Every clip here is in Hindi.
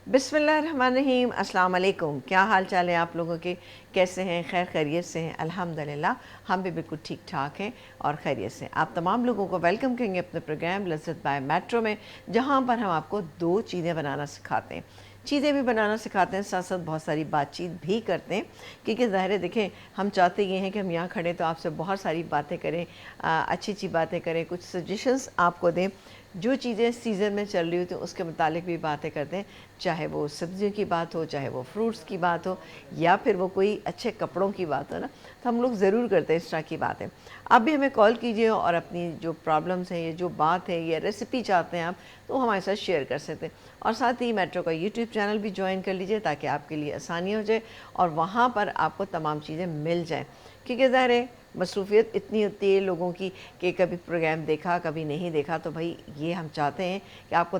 बिस्मिल्लाहिर्रहमानिर्रहीम। अस्सलाम वालेकुम। क्या हाल चाल है आप लोगों के, कैसे हैं? खैर खैरियत से हैं? अल्हम्दुलिल्लाह हम भी बिल्कुल ठीक ठाक हैं और खैरियत से। आप तमाम लोगों को वेलकम करेंगे अपने प्रोग्राम लज़्ज़त बाय मेट्रो में, जहाँ पर हम आपको दो चीज़ें बनाना सिखाते हैं। चीज़ें भी बनाना सिखाते हैं, साथ साथ बहुत सारी बातचीत भी करते हैं, क्योंकि ज़ाहिर है देखें, हम चाहते ये हैं कि हम यहाँ खड़े तो आपसे बहुत सारी बातें करें, अच्छी अच्छी बातें करें, कुछ सजेशंस आपको दें, जो चीज़ें सीज़न में चल रही होती हैं उसके मुतालिक भी बातें करते हैं, चाहे वो सब्जियों की बात हो, चाहे वो फ्रूट्स की बात हो, या फिर वो कोई अच्छे कपड़ों की बात हो ना, तो हम लोग ज़रूर करते हैं इस तरह की बातें। आप भी हमें कॉल कीजिए और अपनी जो प्रॉब्लम्स हैं, ये जो बात है, या रेसिपी चाहते हैं आप, तो हमारे साथ शेयर कर सकते हैं। और साथ ही मेट्रो का यूट्यूब चैनल भी ज्वाइन कर लीजिए, ताकि आपके लिए आसानी हो जाए और वहाँ पर आपको तमाम चीज़ें मिल जाएँ, क्योंकि ज़ाहिर है मसरूफ़ियत इतनी होती है लोगों की कि कभी प्रोग्राम देखा कभी नहीं देखा, तो भाई ये हम चाहते हैं कि आपको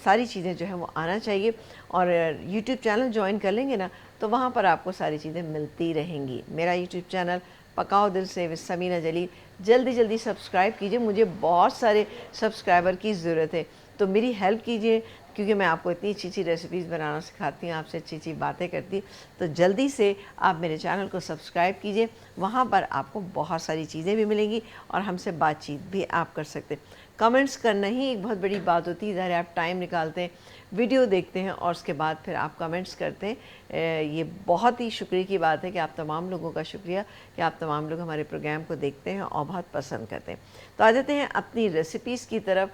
सारी चीज़ें जो हैं वो आना चाहिए। और यूट्यूब चैनल ज्वाइन कर लेंगे ना, तो वहाँ पर आपको सारी चीज़ें मिलती रहेंगी। मेरा यूट्यूब चैनल पकाओ दिल से विद समीना जलील, जल्दी जल्दी सब्सक्राइब कीजिए, मुझे बहुत सारे सब्सक्राइबर की ज़रूरत है, तो मेरी हेल्प कीजिए, क्योंकि मैं आपको इतनी अच्छी अच्छी रेसिपीज़ बनाना सिखाती हूँ, आपसे अच्छी अच्छी बातें करती, तो जल्दी से आप मेरे चैनल को सब्सक्राइब कीजिए। वहाँ पर आपको बहुत सारी चीज़ें भी मिलेंगी और हमसे बातचीत भी आप कर सकते हैं। कमेंट्स करना ही एक बहुत बड़ी बात होती है, ज़ाहिर आप टाइम निकालते हैं, वीडियो देखते हैं और उसके बाद फिर आप कमेंट्स करते हैं। ये बहुत ही शुक्रिया की बात है कि आप तमाम लोगों का शुक्रिया कि आप तमाम लोग हमारे प्रोग्राम को देखते हैं और बहुत पसंद करते हैं। तो आ जाते हैं अपनी रेसिपीज़ की तरफ।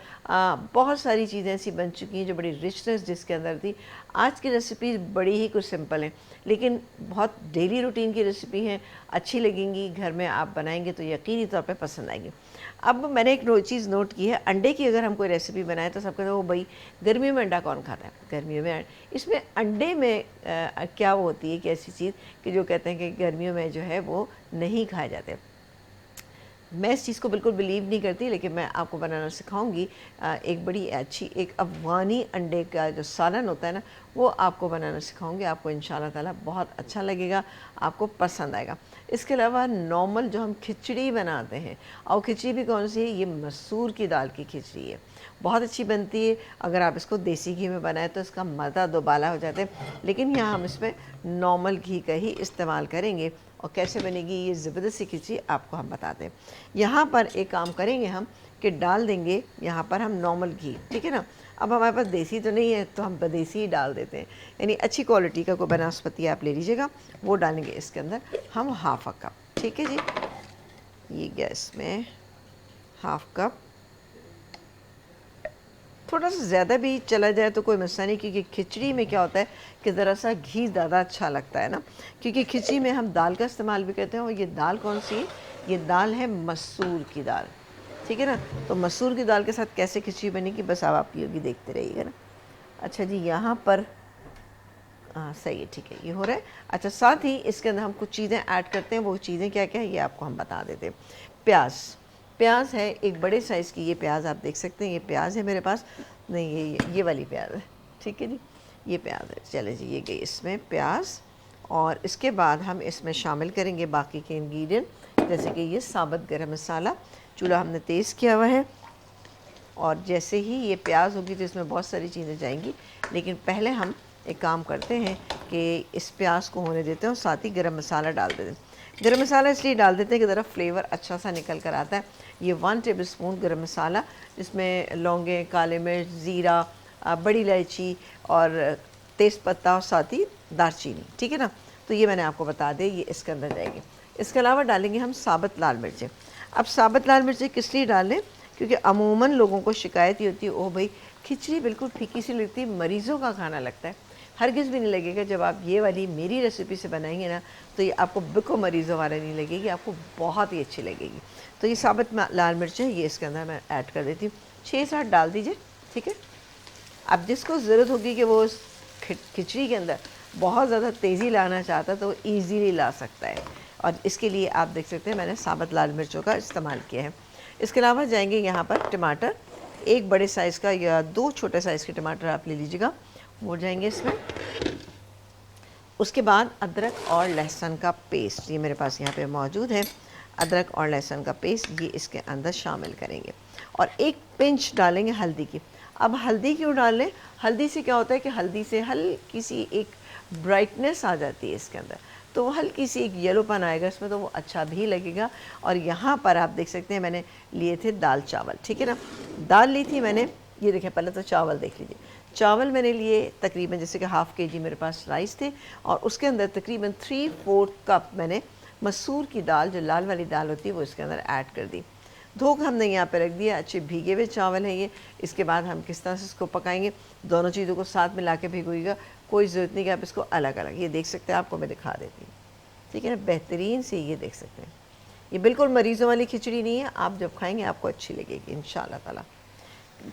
बहुत सारी चीज़ें ऐसी बन चुकी हैं जो बड़ी रिचनेस जिसके अंदर थी। आज की रेसिपीज़ बड़ी ही कुछ सिंपल हैं, लेकिन बहुत डेली रूटीन की रेसिपी हैं, अच्छी लगेंगी, घर में आप बनाएंगे तो यकीनी तौर पे पसंद आएंगी। अब मैंने एक चीज़ नोट की है, अंडे की अगर हम कोई रेसिपी बनाएं तो सब कहते हैं वो भाई गर्मियों में अंडा कौन खाता है, गर्मियों में इसमें अंडे में क्या वो होती है कि ऐसी चीज़ कि जो कहते हैं कि गर्मियों में जो है वो नहीं खाए जाते। मैं इस चीज़ को बिल्कुल बिलीव नहीं करती, लेकिन मैं आपको बनाना सिखाऊंगी। एक बड़ी अच्छी एक अफ़गानी अंडे का जो सालन होता है ना, वो आपको बनाना सिखाऊंगी। आपको इंशाल्लाह ताला बहुत अच्छा लगेगा, आपको पसंद आएगा। इसके अलावा नॉर्मल जो हम खिचड़ी बनाते हैं, और खिचड़ी भी कौन सी है, ये मसूर की दाल की खिचड़ी है, बहुत अच्छी बनती है। अगर आप इसको देसी घी में बनाएं तो इसका मज़ा दोबाला हो जाता है, लेकिन यहाँ हम इसमें नॉर्मल घी का ही इस्तेमाल करेंगे। और कैसे बनेगी ये ज़बरदस्ती खिचड़ी आपको हम बताते हैं। यहाँ पर एक काम करेंगे हम कि डाल देंगे यहाँ पर हम नॉर्मल घी, ठीक है ना। अब हमारे पास देसी तो नहीं है, तो हम देसी ही डाल देते हैं, यानी अच्छी क्वालिटी का कोई बनास्पति आप ले लीजिएगा, वो डालेंगे इसके अंदर हम हाफ अ कप, ठीक है जी। ये गैस में हाफ कप, थोड़ा सा ज़्यादा भी चला जाए तो कोई मसला नहीं, क्योंकि खिचड़ी में क्या होता है कि ज़रा सा घी ज़्यादा अच्छा लगता है ना, क्योंकि खिचड़ी में हम दाल का इस्तेमाल भी करते हैं। और ये दाल कौन सी है, ये दाल है मसूर की दाल, ठीक है ना। तो मसूर की दाल के साथ कैसे खिचड़ी बनेगी, बस अब आप ये भी देखते रहिएगा ना। अच्छा जी, यहाँ पर सही है, ठीक है, ये हो रहा है। अच्छा, साथ ही इसके अंदर हम कुछ चीज़ें ऐड करते हैं, वो चीज़ें क्या क्या है ये आपको हम बता देते हैं। प्याज, प्याज है एक बड़े साइज़ की, ये प्याज आप देख सकते हैं, ये प्याज है मेरे पास, नहीं ये वाली प्याज है, ठीक है जी, ये प्याज है। चले जी, ये गई इसमें प्याज। और इसके बाद हम इसमें शामिल करेंगे बाकी के इंग्रेडिएंट, जैसे कि ये साबुत गरम मसाला, चूल्हा हमने तेज़ किया हुआ है। और जैसे ही ये प्याज होगी तो इसमें बहुत सारी चीज़ें जाएंगी, लेकिन पहले हम एक काम करते हैं कि इस प्याज को होने देते हैं और साथ ही गरम मसाला डाल देते हैं। गरम मसाला इसलिए डाल देते हैं कि ज़रा फ्लेवर अच्छा सा निकल कर आता है। ये 1 टेबल स्पून गरम मसाला, जिसमें लौंगे, काले मिर्च, ज़ीरा, बड़ी इलायची और तेज़पत्ता और साथ ही दालचीनी, ठीक है ना। तो ये मैंने आपको बता दें, ये इसके अंदर जाएगी। इसके अलावा डालेंगे हम साबुत लाल मिर्चें। अब साबुत लाल मिर्चें किस लिए डालें, क्योंकि अमूमन लोगों को शिकायत ही होती है, ओ भाई खिचड़ी बिल्कुल फीकी सी लगती है, मरीज़ों का खाना लगता है। हरगिज़ भी नहीं लगेगा, जब आप ये वाली मेरी रेसिपी से बनाएंगे ना, तो ये आपको बिल्कुल मरीज़ों वाला नहीं लगेगी, आपको बहुत ही अच्छी लगेगी। तो ये साबुत लाल मिर्चें ये इसके अंदर मैं ऐड कर देती हूँ, 6-7 डाल दीजिए, ठीक है। अब जिसको ज़रूरत होगी कि वो खिचड़ी के अंदर बहुत ज़्यादा तेज़ी लाना चाहता है तो वो ईज़िली ला सकता है, और इसके लिए आप देख सकते हैं मैंने साबुत लाल मिर्चों का इस्तेमाल किया है। इसके अलावा जाएंगे यहाँ पर टमाटर, एक बड़े साइज़ का या 2 छोटे साइज़ के टमाटर आप ले लीजिएगा, वो जाएंगे इसमें। उसके बाद अदरक और लहसुन का पेस्ट, ये मेरे पास यहाँ पे मौजूद है, अदरक और लहसुन का पेस्ट ये इसके अंदर शामिल करेंगे। और एक पिंच डालेंगे हल्दी की। अब हल्दी क्यों डाल लें? हल्दी से क्या होता है कि हल्दी से हल्की सी एक ब्राइटनेस आ जाती है इसके अंदर, तो वो हल्की सी एक येलोपन आएगा इसमें, तो वो अच्छा भी लगेगा। और यहाँ पर आप देख सकते हैं मैंने लिए थे दाल चावल, ठीक है ना, दाल ली थी मैंने, ये देखें पहले तो चावल देख लीजिए। चावल मैंने लिए तकरीबन जैसे कि हाफ़ के जी मेरे पास राइस थे, और उसके अंदर तकरीबन 3/4 कप मैंने मसूर की दाल, जो लाल वाली दाल होती है, वो इसके अंदर ऐड कर दी। धो के हमने यहाँ पे रख दिया, अच्छे भीगे हुए चावल हैं ये। इसके बाद हम किस तरह से इसको पकाएंगे, दोनों चीज़ों को साथ मिला के भिगोइएगा, कोई ज़रूरत नहीं कि आप इसको अलग अलग, ये देख सकते हैं, आपको मैं दिखा देती हूँ, ठीक है ना, बेहतरीन से ये देख सकते हैं। ये बिल्कुल मरीज़ों वाली खिचड़ी नहीं है, आप जब खाएंगे आपको अच्छी लगेगी इंशाअल्लाह ताला।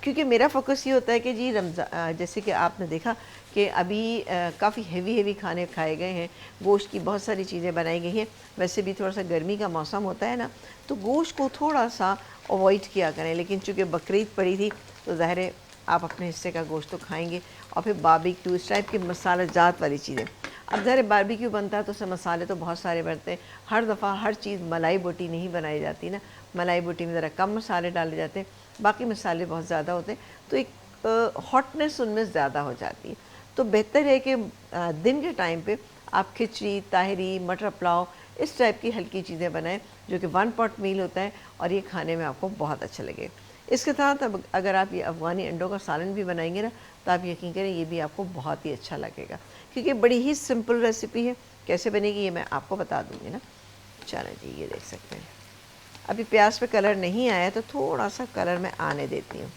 क्योंकि मेरा फ़ोकस ये होता है कि जी जैसे कि आपने देखा कि अभी काफ़ी हेवी खाने खाए गए हैं, गोश्त की बहुत सारी चीज़ें बनाई गई हैं। वैसे भी थोड़ा सा गर्मी का मौसम होता है ना, तो गोश्त को थोड़ा सा अवॉइड किया करें, लेकिन चूँकि बकरीद पड़ी थी तो ज़ाहिर है आप अपने हिस्से का गोश्त तो खाएँगे। और फिर बारबेक्यू इस टाइप की मसाला जात वाली चीज़ें, अब ज़ाहिर बारबेक्यू बनता है तो उसमें मसाले तो बहुत सारे बनते हैं। हर दफ़ा हर चीज़ मलाई बोटी नहीं बनाई जाती ना, मलाई बोटी में ज़रा कम मसाले डाले जाते हैं, बाकी मसाले बहुत ज़्यादा होते हैं, तो एक हॉटनेस उनमें ज़्यादा हो जाती है। तो बेहतर है कि दिन के टाइम पे आप खिचड़ी, ताहरी, मटर पुलाव इस टाइप की हल्की चीज़ें बनाएं, जो कि 1 पॉट मील होता है और ये खाने में आपको बहुत अच्छा लगेगा। इसके साथ अब अगर आप ये अफ़गानी अंडों का सालन भी बनाएंगे ना, तो आप यकीन करें ये भी आपको बहुत ही अच्छा लगेगा, क्योंकि बड़ी ही सिंपल रेसिपी है। कैसे बनेगी ये मैं आपको बता दूँगी ना। चलें जी, ये देख सकते हैं अभी प्याज पे कलर नहीं आया, तो थोड़ा सा कलर मैं आने देती हूँ,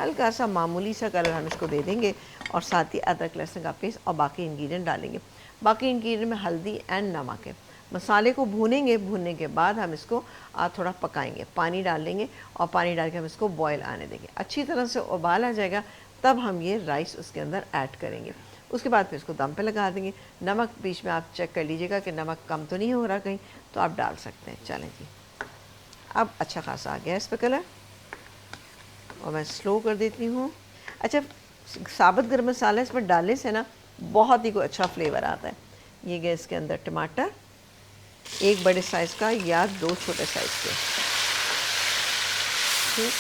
हल्का सा मामूली सा कलर हम इसको दे देंगे, और साथ ही अदरक लहसुन का पेस्ट और बाकी इंग्रेडिएंट डालेंगे। बाकी इंग्रेडिएंट में हल्दी एंड नमक है। मसाले को भूनेंगे, भूनने के बाद हम इसको थोड़ा पकाएंगे, पानी डाल लेंगे, और पानी डाल के हम इसको बॉयल आने देंगे। अच्छी तरह से उबाल आ जाएगा, तब हम ये राइस उसके अंदर ऐड करेंगे। उसके बाद फिर इसको दम पे लगा देंगे। नमक बीच में आप चेक कर लीजिएगा कि नमक कम तो नहीं हो रहा कहीं, तो आप डाल सकते हैं। चलें जी, अब अच्छा खासा आ गया इस पर कलर, और मैं स्लो कर देती हूँ। अच्छा, साबुत गर्म मसाला इसमें डालने से ना बहुत ही कोई अच्छा फ्लेवर आता है। ये गए इसके अंदर टमाटर, एक बड़े साइज़ का या 2 छोटे साइज़ के, ठीक।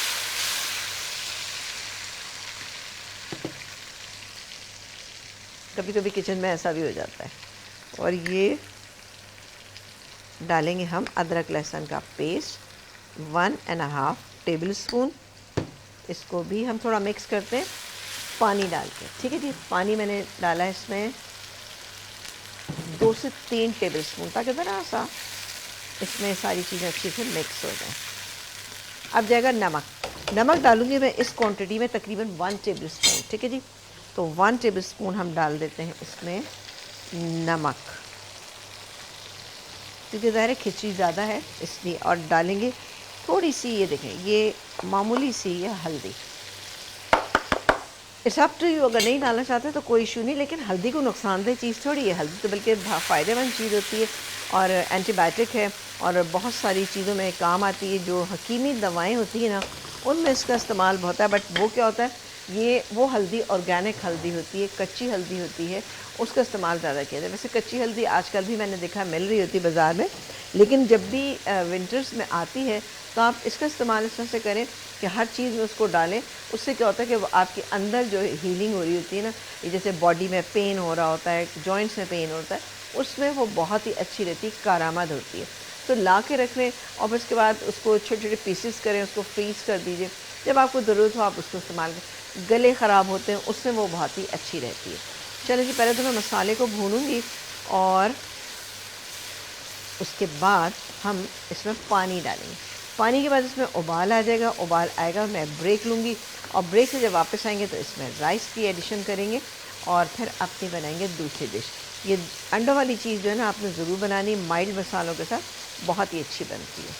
कभी कभी किचन में ऐसा भी हो जाता है। और ये डालेंगे हम अदरक लहसुन का पेस्ट, 1.5 टेबल स्पून। इसको भी हम थोड़ा मिक्स करते हैं पानी डाल के, ठीक है जी। पानी मैंने डाला है इसमें 2 से 3 टेबल स्पून, ताकि ज़रा सा इसमें सारी चीज़ें अच्छी से मिक्स हो जाएं। अब जाएगा नमक। नमक डालूंगी मैं इस क्वांटिटी में तकरीबन 1 टेबल स्पून, ठीक है जी। तो 1 टेबल स्पून हम डाल देते हैं इसमें नमक, क्योंकि ज़ाहिर खिचड़ी ज़्यादा है इसलिए। और डालेंगे थोड़ी सी, ये देखें, ये मामूली सी ये हल्दी। इट्स अप टू यू, अगर नहीं डालना चाहते तो कोई इशू नहीं, लेकिन हल्दी को नुकसानदेह चीज़ थोड़ी है। हल्दी तो बल्कि फ़ायदेमंद चीज़ होती है, और एंटीबायोटिक है, और बहुत सारी चीज़ों में काम आती है। जो हकीमी दवाएं होती हैं ना, उनमें इसका इस्तेमाल बहुत है। बट वो क्या होता है, ये वो हल्दी ऑर्गेनिक हल्दी होती है, कच्ची हल्दी होती है, उसका इस्तेमाल ज़्यादा किया जाता है। वैसे कच्ची हल्दी आजकल भी मैंने देखा मिल रही होती है बाज़ार में, लेकिन जब भी विंटर्स में आती है तो आप इसका इस्तेमाल इस तरह से करें कि हर चीज़ में उसको डालें। उससे क्या होता है कि वो आपके अंदर जो हीलिंग हो रही होती है ना, ये जैसे बॉडी में पेन हो रहा होता है, जॉइंट्स में पेन होता है, उसमें वो बहुत ही अच्छी रहती है, कारामद होती है। तो ला के रख लें, और फिर उसके बाद उसको छोटे छोटे पीसेस करें, उसको फ्रीज़ कर दीजिए। जब आपको ज़रूरत हो आप उसको इस्तेमाल करें। गले ख़राब होते हैं उसमें वो बहुत ही अच्छी रहती है। चलिए जी, पहले तो मैं मसाले को भूनूंगी, और उसके बाद हम इसमें पानी डालेंगे। पानी के बाद इसमें उबाल आ जाएगा, उबाल आएगा मैं ब्रेक लूँगी, और ब्रेक से जब वापस आएंगे तो इसमें राइस की एडिशन करेंगे, और फिर अपनी बनाएंगे दूसरी डिश। ये अंडों वाली चीज़ जो है ना, आपने ज़रूर बनानी, माइल्ड मसालों के साथ बहुत ही अच्छी बनती है,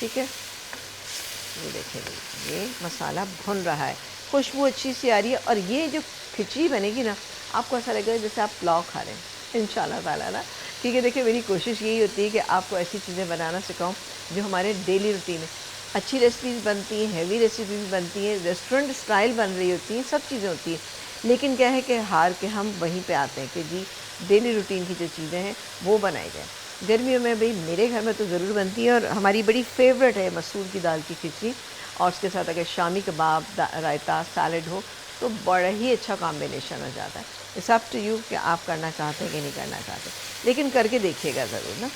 ठीक है। ये देखिए, ये मसाला भुन रहा है, खुशबू अच्छी सी आ रही है, और ये जो खिचड़ी बनेगी ना, आपको ऐसा लगेगा जैसे आप पुलाव खा रहे हैं इंशाल्लाह ताला ना। ठीक है, देखिए मेरी कोशिश यही होती है कि आपको ऐसी चीज़ें बनाना सिखाऊं जो हमारे डेली रूटीन में अच्छी रेसिपीज़ बनती हैं, हैवी रेसिपीज़ बनती हैं, रेस्टोरेंट स्टाइल बन रही होती हैं, सब चीज़ें होती हैं। लेकिन क्या है कि हार के हम वहीं पे आते हैं कि जी डेली रूटीन की जो चीज़ें हैं वो बनाई जाए। गर्मियों में भाई मेरे घर में तो ज़रूर बनती है, और हमारी बड़ी फेवरेट है मसूर की दाल की खिचड़ी। और उसके साथ अगर शामी कबाब, रायता, सैलड हो तो बड़ा ही अच्छा कॉम्बिनेशन हो जाता है। इट्स अप टू यू कि आप करना चाहते हैं कि नहीं करना चाहते, लेकिन करके देखिएगा ज़रूर ना।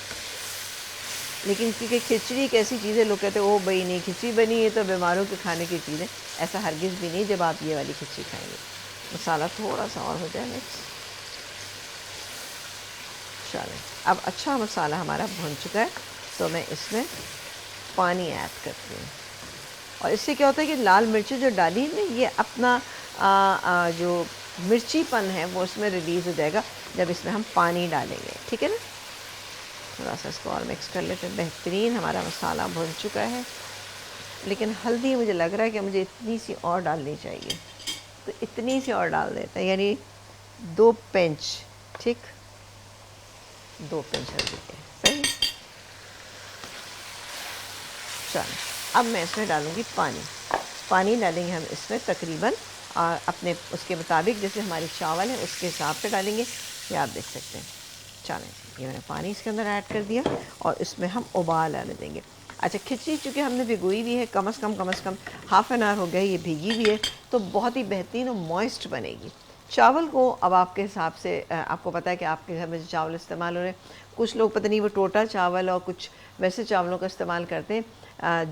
लेकिन क्योंकि खिचड़ी एक ऐसी चीज़ है, लोग कहते हैं ओ भाई नहीं खिचड़ी बनी है तो बीमारों के खाने की चीज़ है, ऐसा हरगिज़ भी नहीं जब आप ये वाली खिचड़ी खाएंगे। मसाला थोड़ा सा और हो जाए मिक्स। चलें, अब अच्छा मसाला हमारा भुन चुका है तो मैं इसमें पानी ऐड करती हूँ। और इससे क्या होता है कि लाल मिर्ची जो डाली है ना, ये अपना जो मिर्चीपन है वो इसमें रिलीज़ हो जाएगा जब इसमें हम पानी डालेंगे। ठीक है ना, थोड़ा सा इसको और मिक्स कर लेते हैं। बेहतरीन हमारा मसाला भुन चुका है, लेकिन हल्दी मुझे लग रहा है कि मुझे इतनी सी और डालनी चाहिए, तो इतनी सी और डाल देते हैं, यानी 2 पिंच। ठीक, 2 पिंच हल्दी के, सही। चलो, अब मैं इसमें डालूँगी पानी डालेंगे हम इसमें तकरीबन अपने उसके मुताबिक, जैसे हमारे चावल है उसके हिसाब से डालेंगे, ये आप देख सकते हैं। चलें, ये मैंने पानी इसके अंदर ऐड कर दिया और इसमें हम उबाल आने देंगे। अच्छा, खिचड़ी चूँकि हमने भिगोई हुई है, कम से कम हाफ़ एन आवर हो गया ये भीगी हुई है, तो बहुत ही बेहतरीन और मॉइस्ट बनेगी। चावल को अब आपके हिसाब से, आपको पता है कि आपके घर में जो चावल इस्तेमाल हो रहे हैं, कुछ लोग पता नहीं वो टोटा चावल और कुछ वैसे चावलों का इस्तेमाल करते हैं।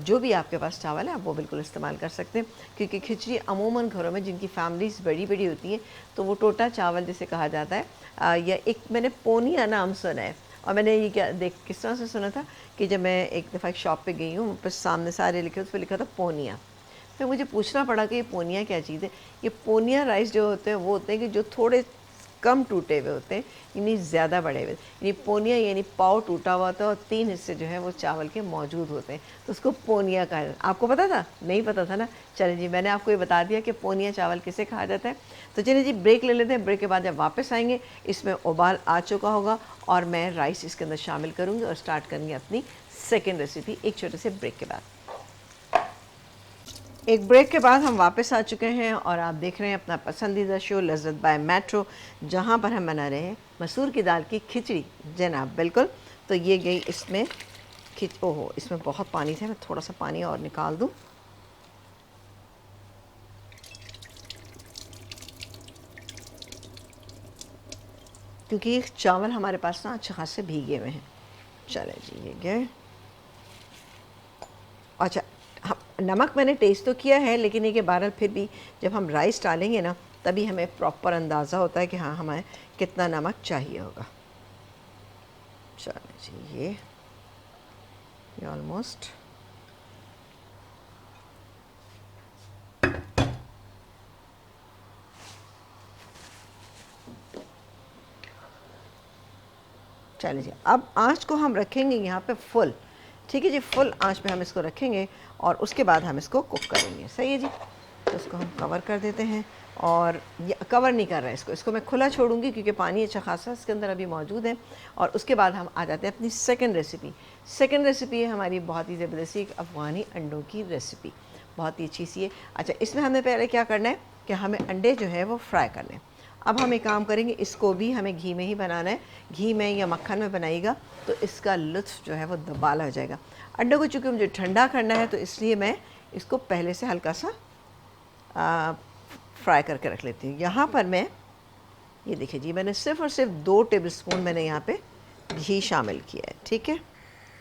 जो भी आपके पास चावल है आप वो बिल्कुल इस्तेमाल कर सकते हैं, क्योंकि खिचड़ी अमूमन घरों में जिनकी फैमिलीज़ बड़ी बड़ी होती हैं तो वो टोटा चावल जिसे कहा जाता है, या एक मैंने पोनिया नाम सुना है। और मैंने ये क्या किस तरह से सुना था कि जब मैं एक दफ़ा एक शॉप पे गई हूँ, पर सामने सारे लिखे, उस पर लिखा था पोनिया। फिर मुझे पूछना पड़ा कि ये पोनिया क्या चीज़ है। ये पोनिया राइस जो होते हैं वो होते हैं कि जो थोड़े कम टूटे हुए होते हैं, यानी ज़्यादा बड़े हुए, यानी पोनिया यानी पाव टूटा हुआ होता है और 3 हिस्से जो है वो चावल के मौजूद होते हैं, तो उसको पोनिया कहा जाता है। आपको पता था? नहीं पता था ना। चलिए जी, मैंने आपको ये बता दिया कि पोनिया चावल किसे कहा जाता है। तो चलिए जी, ब्रेक ले लेते हैं। ब्रेक के बाद जब वापस आएंगे, इसमें उबाल आ चुका होगा और मैं राइस इसके अंदर शामिल करूँगी और स्टार्ट करेंगे अपनी सेकेंड रेसिपी एक छोटे से ब्रेक के बाद। एक ब्रेक के बाद हम वापस आ चुके हैं और आप देख रहे हैं अपना पसंदीदा शो लज़्ज़त बाय मेट्रो, जहां पर हम बना रहे हैं मसूर की दाल की खिचड़ी। जनाब, बिल्कुल। तो ये गई इसमें ओहो, इसमें बहुत पानी था, मैं थोड़ा सा पानी और निकाल दूं। क्योंकि चावल हमारे पास ना अच्छे खासे भीगे हुए हैं। चले जी, ये गए। अच्छा, हाँ, नमक मैंने टेस्ट तो किया है, लेकिन ये कि बहरहाल फिर भी जब हम राइस डालेंगे ना, तभी हमें प्रॉपर अंदाज़ा होता है कि हाँ हमें कितना नमक चाहिए होगा। चलो जी, ये ऑलमोस्ट चलिए जी, अब आँच को हम रखेंगे यहाँ पे फुल। ठीक है जी, फुल आंच पे हम इसको रखेंगे और उसके बाद हम इसको कुक करेंगे। सही है जी, तो इसको हम कवर कर देते हैं। और ये कवर नहीं कर रहा है, इसको मैं खुला छोड़ूंगी क्योंकि पानी अच्छा खासा इसके अंदर अभी मौजूद है। और उसके बाद हम आ जाते हैं अपनी सेकंड रेसिपी। सेकंड रेसिपी है हमारी बहुत ही ज़बरदस्ती एक अफ़गानी अंडों की रेसिपी, बहुत ही अच्छी सी है। अच्छा, इसमें हमें पहले क्या करना है कि हमें अंडे जो है वो फ्राई करने हैं। अब हम एक काम करेंगे, इसको भी हमें घी में ही बनाना है। घी में या मक्खन में बनाइएगा तो इसका लुत्फ़ जो है वो दुबाला हो जाएगा। अंडे को चूँकि मुझे ठंडा करना है तो इसलिए मैं इसको पहले से हल्का सा फ्राई करके रख लेती हूँ। यहाँ पर मैं ये देखिए जी, मैंने सिर्फ़ और सिर्फ 2 टेबलस्पून मैंने यहाँ पे घी शामिल किया है। ठीक है,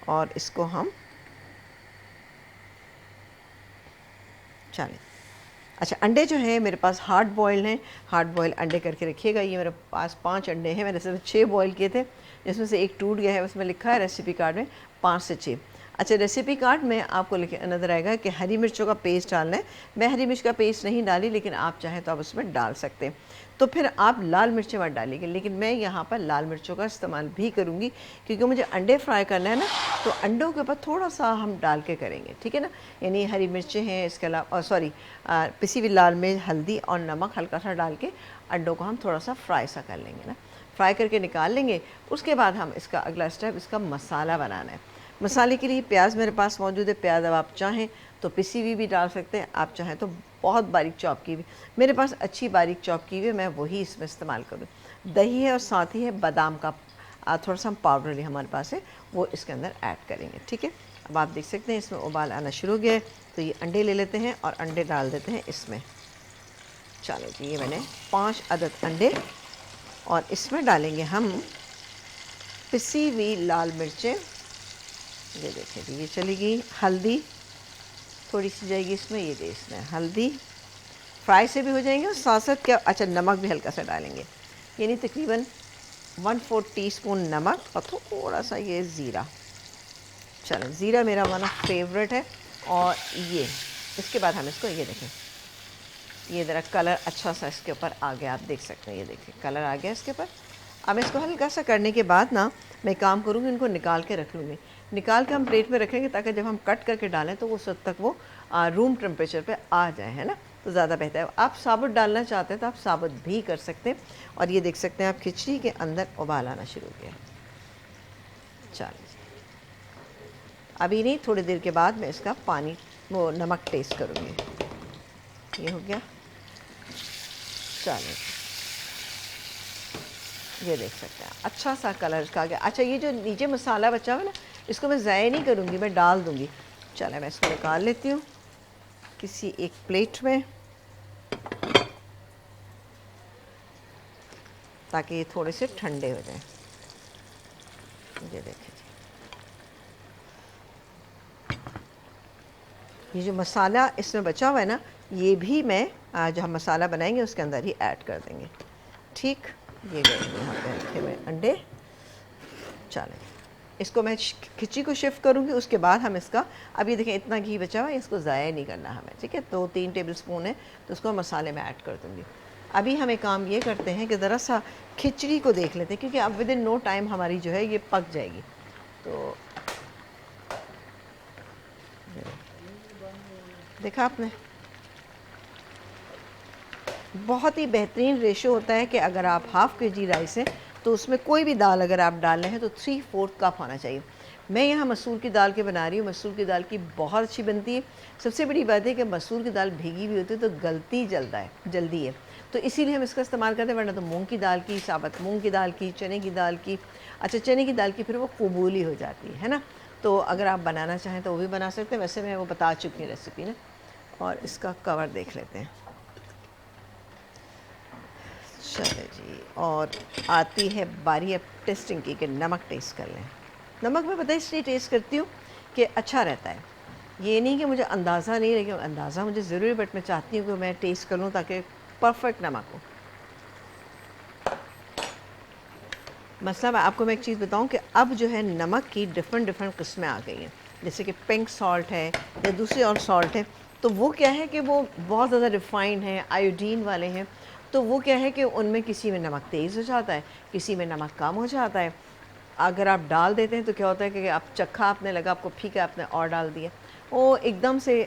और इसको हम चलें। अच्छा, अंडे जो हैं मेरे पास हार्ड बॉयल हैं, हार्ड बॉयल अंडे करके रखिएगा। ये मेरे पास 5 अंडे हैं, मैंने सिर्फ 6 बॉयल किए थे, जिसमें से एक टूट गया है। उसमें लिखा है रेसिपी कार्ड में 5 से 6। अच्छा, रेसिपी कार्ड में आपको नज़र आएगा कि हरी मिर्चों का पेस्ट डालना है। मैं हरी मिर्च का पेस्ट नहीं डाली, लेकिन आप चाहें तो आप उसमें डाल सकते हैं। तो फिर आप लाल मिर्चें मत डालिएगा, लेकिन मैं यहाँ पर लाल मिर्चों का इस्तेमाल भी करूँगी क्योंकि मुझे अंडे फ्राई करना है ना, तो अंडों के ऊपर थोड़ा सा हम डाल के करेंगे। ठीक है ना, यानी हरी मिर्चें हैं, इसके अलावा पिसी हुई लाल मिर्च, हल्दी और नमक हल्का सा डाल के अंडों को हम थोड़ा सा फ्राई सा कर लेंगे ना, फ्राई करके निकाल लेंगे। उसके बाद हम इसका अगला स्टेप, इसका मसाला बनाना है। मसाले के लिए प्याज मेरे पास मौजूद है। प्याज अब आप चाहें तो पिसी हुई भी डाल सकते हैं, आप चाहें तो बहुत बारीक चॉप की हुई। मेरे पास अच्छी बारीक चॉप की हुई है, मैं वही इसमें इस्तेमाल करूँ। दही है और साथ ही है बादाम का थोड़ा सा पाउडर हमारे पास है, वो इसके अंदर ऐड करेंगे। ठीक है, अब आप देख सकते हैं इसमें उबाल आना शुरू हो गया है, तो ये अंडे ले लेते हैं और अंडे डाल देते हैं इसमें। चलो जी, ये मैंने 5 अदद अंडे, और इसमें डालेंगे हम पिसी हुई लाल मिर्चें। ये देखें जी, ये चली गई। हल्दी थोड़ी सी जाएगी इसमें, ये दे इसमें हल्दी, फ्राई से भी हो जाएंगे और साथ साथ क्या, अच्छा नमक भी हल्का सा डालेंगे, यानी तकरीबन 1/4 टीस्पून नमक और थोड़ा सा ये ज़ीरा। चलो, ज़ीरा मेरा वन ऑफ फेवरेट है। और ये इसके बाद हम इसको, ये देखें, ये ज़रा कलर अच्छा सा इसके ऊपर आ गया, आप देख सकते हैं, ये देखिए कलर आ गया इसके ऊपर। अब इसको हल्का सा करने के बाद ना मैं काम करूँगी, इनको निकाल के रख लूँगी। निकाल के हम प्लेट में रखेंगे ताकि जब हम कट करके डालें तो उस वक्त तक वो रूम टेम्परेचर पे आ जाए, है ना, तो ज़्यादा बेहतर है। आप साबुत डालना चाहते हैं तो आप साबुत भी कर सकते हैं। और ये देख सकते हैं आप, खिचड़ी के अंदर उबाल आना शुरू हो गया। चलिए, अभी नहीं, थोड़ी देर के बाद मैं इसका पानी, वो नमक टेस्ट करूँगी। ये हो गया। चलिए, ये देख सकते हैं अच्छा सा कलर का आ गया। अच्छा, ये जो नीचे मसाला बचा हुआ है ना, इसको मैं ज़ाया नहीं करूँगी, मैं डाल दूँगी। चलो, मैं इसको निकाल लेती हूँ किसी एक प्लेट में, ताकि ये थोड़े से ठंडे हो जाएं। ये देखिए जी, ये जो मसाला इसमें बचा हुआ है ना, ये भी मैं जो हम मसाला बनाएंगे उसके अंदर ही ऐड कर देंगे। ठीक, ये गए यहाँ पे रखे हुए अंडे। चलें, इसको मैं खिचड़ी को शिफ्ट करूँगी, उसके बाद हम इसका, अब ये देखें इतना घी बचा हुआ है, इसको ज़ाया नहीं करना हमें, ठीक है। 2-3 टेबल स्पून है, तो उसको मसाले में ऐड कर दूँगी। अभी हम एक काम ये करते हैं कि ज़रा सा खिचड़ी को देख लेते हैं, क्योंकि अब विद इन नो टाइम हमारी जो है ये पक जाएगी। तो देखा आपने, बहुत ही बेहतरीन रेशो होता है कि अगर आप हाफ़ kg राइस है तो उसमें कोई भी दाल अगर आप डाल रहे हैं तो 3/4 कप होना चाहिए। मैं यहाँ मसूर की दाल के बना रही हूँ, मसूर की दाल की बहुत अच्छी बनती है। सबसे बड़ी बात है कि मसूर की दाल भीगी हुई होती है तो गलती जल्दी है, तो इसीलिए हम इसका इस्तेमाल करते हैं। वरना तो मूंग की दाल की, साबुत मूंग की दाल की, चने की दाल की, अच्छा चने की दाल की फिर वो कबूली हो जाती है ना। तो अगर आप बनाना चाहें तो वो भी बना सकते हैं, वैसे मैं वो बता चुकी हूँ रेसिपी ना। और इसका कवर देख लेते हैं। चलो जी, और आती है बारी अब टेस्टिंग की, कि नमक टेस्ट कर लें। नमक मैं पता है इसलिए टेस्ट करती हूँ कि अच्छा रहता है। ये नहीं कि मुझे अंदाज़ा नहीं, लेकिन अंदाज़ा मुझे ज़रूरी, बट मैं चाहती हूँ कि मैं टेस्ट कर लूँ ताकि परफेक्ट नमक हो। मसला आपको मैं एक चीज़ बताऊँ कि अब जो है नमक की डिफ़रेंट किस्में आ गई हैं। जैसे कि पिंक सॉल्ट है या दूसरी और सॉल्ट है, तो वो क्या है कि वो बहुत ज़्यादा रिफ़ाइंड है, आयोडीन वाले हैं। तो वो क्या है कि उनमें किसी में नमक तेज़ हो जाता है, किसी में नमक कम हो जाता है। अगर आप डाल देते हैं तो क्या होता है कि आप चखा आपने लगा, आपको फीका आपने और डाल दिया, वो एकदम से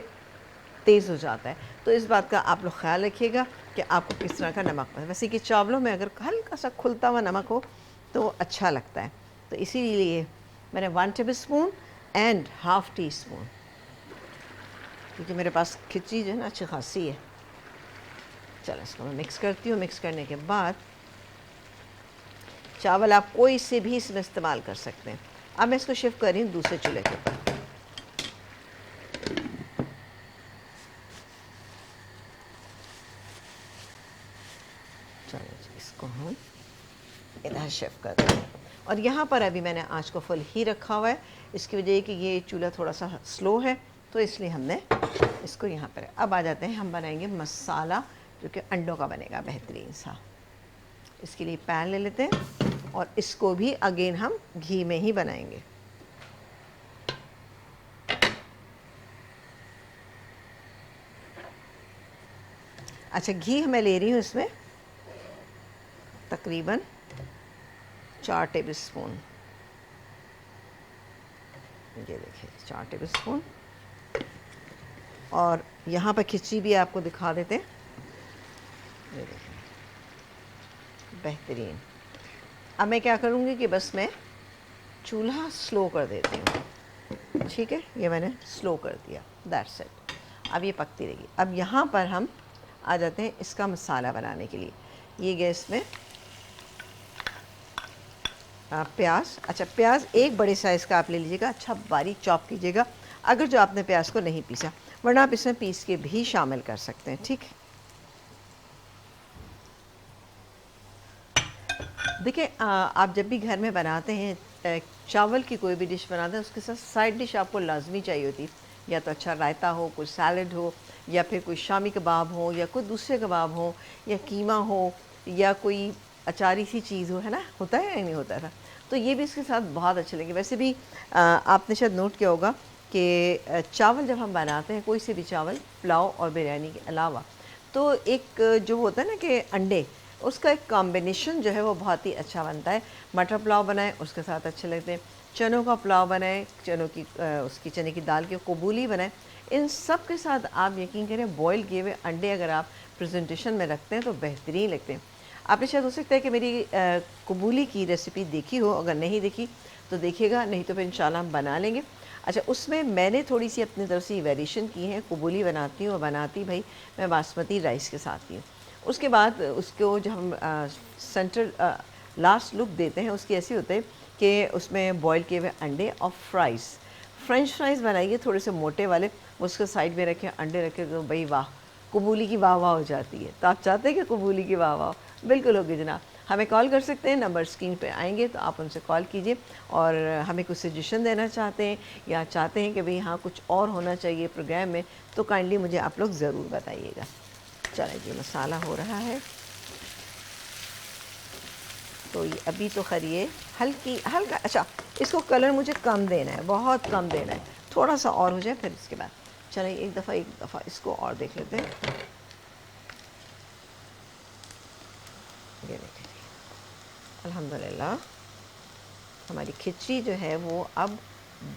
तेज़ हो जाता है। तो इस बात का आप लोग ख्याल रखिएगा कि आपको किस तरह का नमक पसंद है। वैसे कि चावलों में अगर हल्का सा खुलता हुआ नमक हो तो अच्छा लगता है। तो इसीलिए मैंने 1 table spoon and half tea spoon, क्योंकि मेरे पास खिचड़ी जो है ना अच्छी खासी है। चलो, इसको मैं मिक्स करती हूँ। मिक्स करने के बाद चावल आप कोई से भी इसमें इस्तेमाल कर सकते हैं। अब मैं इसको शिफ्ट कर रही हूँ दूसरे चूल्हे के ऊपर। चलो जी, इसको हम इधर शिफ्ट कर दें। और यहाँ पर अभी मैंने आँच को फुल ही रखा हुआ है। इसकी वजह है कि ये चूल्हा थोड़ा सा स्लो है, तो इसलिए हमने इसको यहाँ पर। अब आ जाते हैं, हम बनाएंगे मसाला जो कि अंडों का बनेगा बेहतरीन सा। इसके लिए पैन ले लेते हैं और इसको भी अगेन हम घी में ही बनाएंगे। अच्छा, घी मैं ले रही हूँ इसमें तकरीबन 4 टेबल स्पून। ये देखिए 4 टेबल स्पून। और यहाँ पर खिचड़ी भी आपको दिखा देते हैं। ये देखिए बेहतरीन। अब मैं क्या करूँगी कि बस मैं चूल्हा स्लो कर देती हूँ। ठीक है, ये मैंने स्लो कर दिया, दैट्स इट। अब ये पकती रहेगी। अब यहाँ पर हम आ जाते हैं इसका मसाला बनाने के लिए। ये गैस में प्याज। अच्छा, प्याज एक बड़े साइज़ का आप ले लीजिएगा, अच्छा बारीक चॉप कीजिएगा अगर जो आपने प्याज को नहीं पीसा, वरना आप इसमें पीस के भी शामिल कर सकते हैं। ठीक है, देखिए आप जब भी घर में बनाते हैं चावल की कोई भी डिश बनाते हैं, उसके साथ साइड डिश आपको लाजमी चाहिए होती है। या तो अच्छा रायता हो, कोई सैलड हो, या फिर कोई शामी कबाब हो, या कोई दूसरे कबाब हो, या कीमा हो, या कोई अचारी सी चीज़ हो, है ना, होता है या नहीं होता था। तो ये भी इसके साथ बहुत अच्छे लगे। वैसे भी आपने शायद नोट किया होगा कि चावल जब हम बनाते हैं, कोई से भी चावल, पुलाव और बिरयानी के अलावा, तो एक जो होता है ना कि अंडे, उसका एक कॉम्बिनेशन जो है वो बहुत ही अच्छा बनता है। मटर पुलाव बनाएं, उसके साथ अच्छे लगते हैं। चनों का पुलाव बनाएं, चनों की उसकी चने की दाल की कबूली बनाएं। इन सब के साथ आप यकीन करें बॉयल किए हुए अंडे अगर आप प्रेजेंटेशन में रखते हैं तो बेहतरीन लगते हैं। आपने शायद हो सकता है कि मेरी कबूली की रेसिपी देखी हो, अगर नहीं देखी तो देखिएगा, नहीं तो फिर इंशाल्लाह हम बना लेंगे। अच्छा, उसमें मैंने थोड़ी सी अपनी तरफ से वेरिएशन की है। कबूली बनाती हूँ और बनाती भाई मैं बासमती राइस के साथ ही हूँ। उसके बाद उसको जब हम सेंटर लास्ट लुक देते हैं उसकी, ऐसे होते हैं कि उसमें बॉईल किए हुए अंडे और फ्रेंच फ्राइज़ बनाइए थोड़े से मोटे वाले, उसके साइड में रखें, अंडे रखें, तो भाई वाह, कबूली की वाह वाह हो जाती है। तो आप चाहते हैं कि कबूली की वाह वाह? बिल्कुल होगी जनाब। हमें कॉल कर सकते हैं, नंबर स्क्रीन पे आएंगे तो आप उनसे कॉल कीजिए। और हमें कुछ सजेशन देना चाहते हैं या चाहते हैं कि भाई हाँ कुछ और होना चाहिए प्रोग्राम में, तो काइंडली मुझे आप लोग ज़रूर बताइएगा। चलिए जी, मसाला हो रहा है, तो ये अभी तो खैर ये हल्का, अच्छा इसको कलर मुझे कम देना है, बहुत कम देना है, थोड़ा सा और हो जाए फिर इसके बाद। चलिए एक दफ़ा इसको और देख लेते हैं। ये देखिए, अल्हम्दुलिल्लाह हमारी खिचड़ी जो है वो अब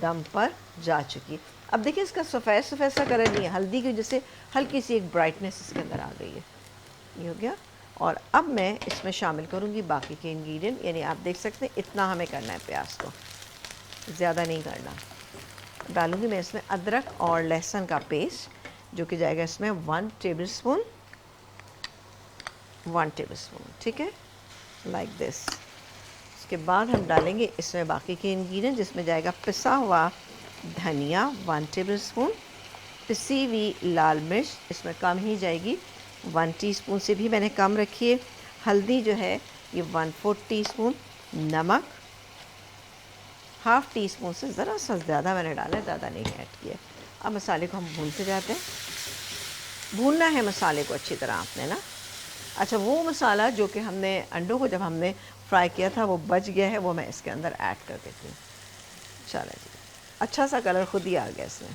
दम पर जा चुकी। अब देखिए इसका सफ़ेद सफ़ेद सा कलर नहीं है, हल्दी की वजह से हल्की सी एक ब्राइटनेस इसके अंदर आ गई है। ये हो गया। और अब मैं इसमें शामिल करूँगी बाकी के इंग्रेडिएंट, यानी आप देख सकते हैं इतना हमें करना है, प्याज को ज़्यादा नहीं करना। डालूँगी मैं इसमें अदरक और लहसुन का पेस्ट, जो कि जाएगा इसमें 1 टेबलस्पून, ठीक है, लाइक दिस। उसके बाद हम डालेंगे इसमें बाकी के इंग्रेडिएंट, जिसमें जाएगा पिसा हुआ धनिया 1 टेबलस्पून, पिसी हुई लाल मिर्च इसमें कम ही जाएगी, 1 टीस्पून से भी मैंने कम रखी है। हल्दी जो है ये 1/4 टीस्पून, नमक हाफ़ टी स्पून से ज़रा सा ज़्यादा मैंने डाला है, ज़्यादा नहीं ऐड किया। अब मसाले को हम भूनते जाते हैं। भूनना है मसाले को अच्छी तरह आपने ना। अच्छा, वो मसाला जो कि हमने अंडों को जब हमने फ्राई किया था वो बच गया है, वो मैं इसके अंदर ऐड कर देती हूँ। चलो जी, अच्छा सा कलर खुद ही आ गया इसमें।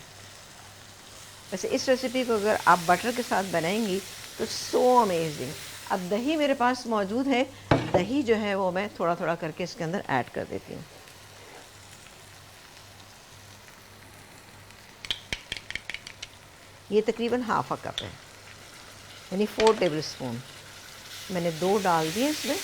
वैसे इस रेसिपी को अगर आप बटर के साथ बनाएंगी तो सो अमेजिंग। अब दही मेरे पास मौजूद है, दही जो है वो मैं थोड़ा थोड़ा करके इसके अंदर ऐड कर देती हूँ। ये तकरीबन हाफ़ कप है, यानी 4 टेबलस्पून। मैंने 2 डाल दिए इसमें।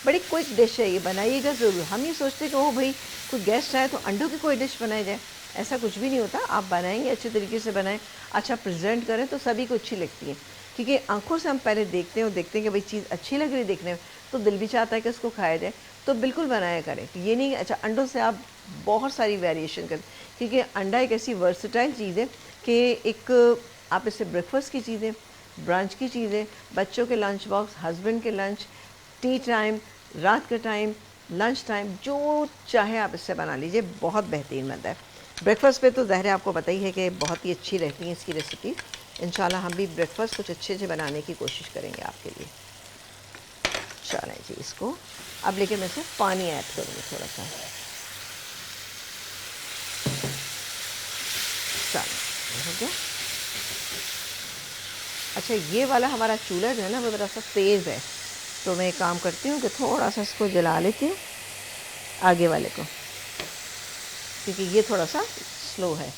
बड़ी क्विक डिश है, ये बनाइएगा ज़रूर। हम ये सोचते हैं कि ओ भाई कोई गेस्ट आए तो अंडों की कोई डिश बनाई जाए, ऐसा कुछ भी नहीं होता। आप बनाएंगे अच्छे तरीके से बनाएं, अच्छा प्रेजेंट करें तो सभी को अच्छी लगती है, क्योंकि आंखों से हम पहले देखते हैं और देखते हैं कि भाई चीज़ अच्छी लग रही है देखने में, तो दिल भी चाहता है कि उसको खाया जाए। तो बिल्कुल बनाया करें। तो ये नहीं, अच्छा अंडों से आप बहुत सारी वेरिएशन करें, क्योंकि अंडा एक ऐसी वर्सटाइल चीज़ है कि एक आप इससे ब्रेकफास्ट की चीज़ें, ब्रंच की चीज़ें, बच्चों के लंच बॉक्स, हस्बैंड के लंच, टी टाइम, रात का टाइम, लंच टाइम, जो चाहे आप इससे बना लीजिए, बहुत बेहतरीन बनता है। ब्रेकफास्ट पे तो ज़ाहिर है आपको पता ही है कि बहुत ही अच्छी रहती है इसकी रेसिपी। इंशाल्लाह हम भी ब्रेकफास्ट कुछ अच्छे से बनाने की कोशिश करेंगे आपके लिए। चलें जी, इसको अब लेके मैं इसमें पानी ऐड करूँगी थोड़ा सा। चलें, हो गया। अच्छा, ये वाला हमारा चूल्हा जो है ना वो ज़रा सा तेज़ है, तो मैं एक काम करती हूँ कि थोड़ा सा इसको जला लेती हूँ आगे वाले को, क्योंकि ये थोड़ा सा स्लो है,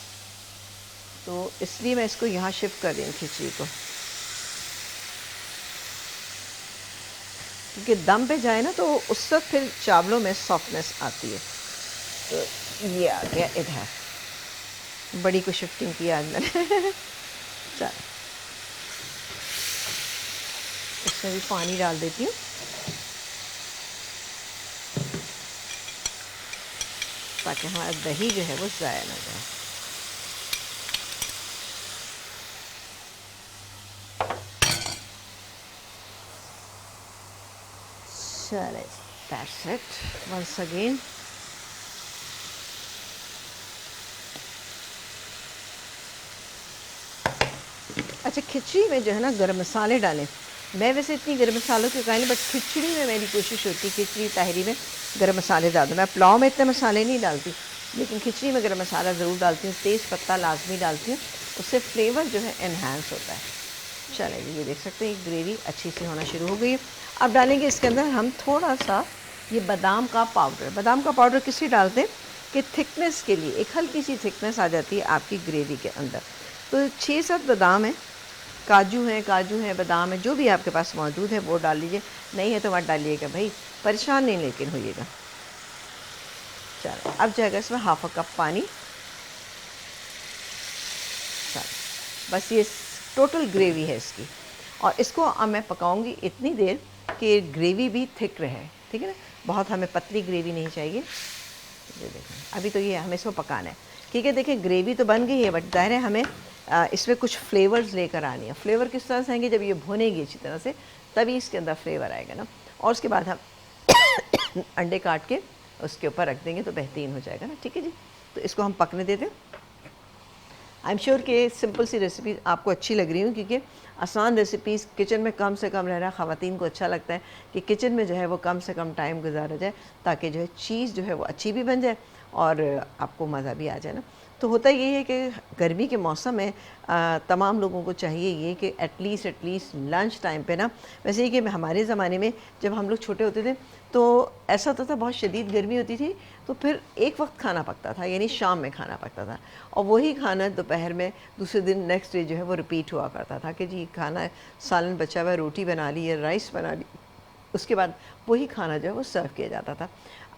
तो इसलिए मैं इसको यहाँ शिफ्ट कर रही हूँ खिचड़ी को, क्योंकि दम पे जाए ना तो उस वक्त फिर चावलों में सॉफ्टनेस आती है। तो ये आ गया इधर, बड़ी को शिफ्टिंग किया आज मैंने। चल, इसमें भी पानी डाल देती हूँ। ताकि हमारा दही जो है वो ज़ाया ना जाए। चले, दैट्स इट वंस अगेन। अच्छा, खिचड़ी में जो है ना गरम मसाले डालें। मैं वैसे इतनी गरम मसालों की कायल, बट खिचड़ी में मेरी कोशिश होती है, खिचड़ी ताहरी में गरम मसाले डाल दूँ। मैं पुलाव में इतने मसाले नहीं डालती, लेकिन खिचड़ी में गरम मसाला ज़रूर डालती हूँ। तेज़ पत्ता लाजमी डालती हूँ, उससे फ्लेवर जो है इन्हांस होता है। चलें, ये देख सकते हैं ग्रेवी अच्छी सी होना शुरू हो गई है। अब डालेंगे इसके अंदर हम थोड़ा सा ये बादाम का पाउडर। बादाम का पाउडर किस लिए डालते हैं कि थिकनेस के लिए, एक हल्की सी थिकनेस आ जाती है आपकी ग्रेवी के अंदर। तो 6-7 बादाम है, काजू हैं, बादाम है, जो भी आपके पास मौजूद है वो डाल लीजिए। नहीं है तो मत डालिएगा भाई, परेशान नहीं लेकिन होइएगा। चलो, अब जाएगा इसमें हाफ कप पानी। चलो, बस ये टोटल ग्रेवी है इसकी, और इसको अब मैं पकाऊंगी इतनी देर कि ग्रेवी भी थिक रहे। ठीक है ना, बहुत हमें पतली ग्रेवी नहीं चाहिए। ये देखें, अभी तो ये हमें इसको पकाना है। ठीक है, देखिए ग्रेवी तो बन गई है, बट ज़ाहिर है हमें इसमें कुछ फ्लेवर्स लेकर आनी है। फ्लेवर किस तरह से आएंगे, जब ये भुनेगी अच्छी तरह से तभी इसके अंदर फ्लेवर आएगा ना। और उसके बाद हम अंडे काट के उसके ऊपर रख देंगे तो बेहतरीन हो जाएगा ना। ठीक है जी, तो इसको हम पकने देते हैं। आई एम श्योर कि सिंपल सी रेसिपी आपको अच्छी लग रही हूँ, क्योंकि आसान रेसिपीज़, किचन में कम से कम रहना ख़वातीन को अच्छा लगता है कि किचन में जो है वो कम से कम टाइम गुजारा जाए, ताकि जो है चीज़ जो है वो अच्छी भी बन जाए और आपको मज़ा भी आ जाए ना। तो होता यही है कि गर्मी के मौसम में तमाम लोगों को चाहिए ये कि एटलीस्ट लंच टाइम पे ना, वैसे ही कि हमारे ज़माने में जब हम लोग छोटे होते थे तो ऐसा होता था, बहुत शदीद गर्मी होती थी तो फिर एक वक्त खाना पकता था, यानी शाम में खाना पकता था, और वही खाना दोपहर में दूसरे दिन नेक्स्ट डे जो है वो रिपीट हुआ करता था कि जी खाना, सालन बचा हुआ, रोटी बना ली या राइस बना ली, उसके बाद वही खाना जो है वो सर्व किया जाता था।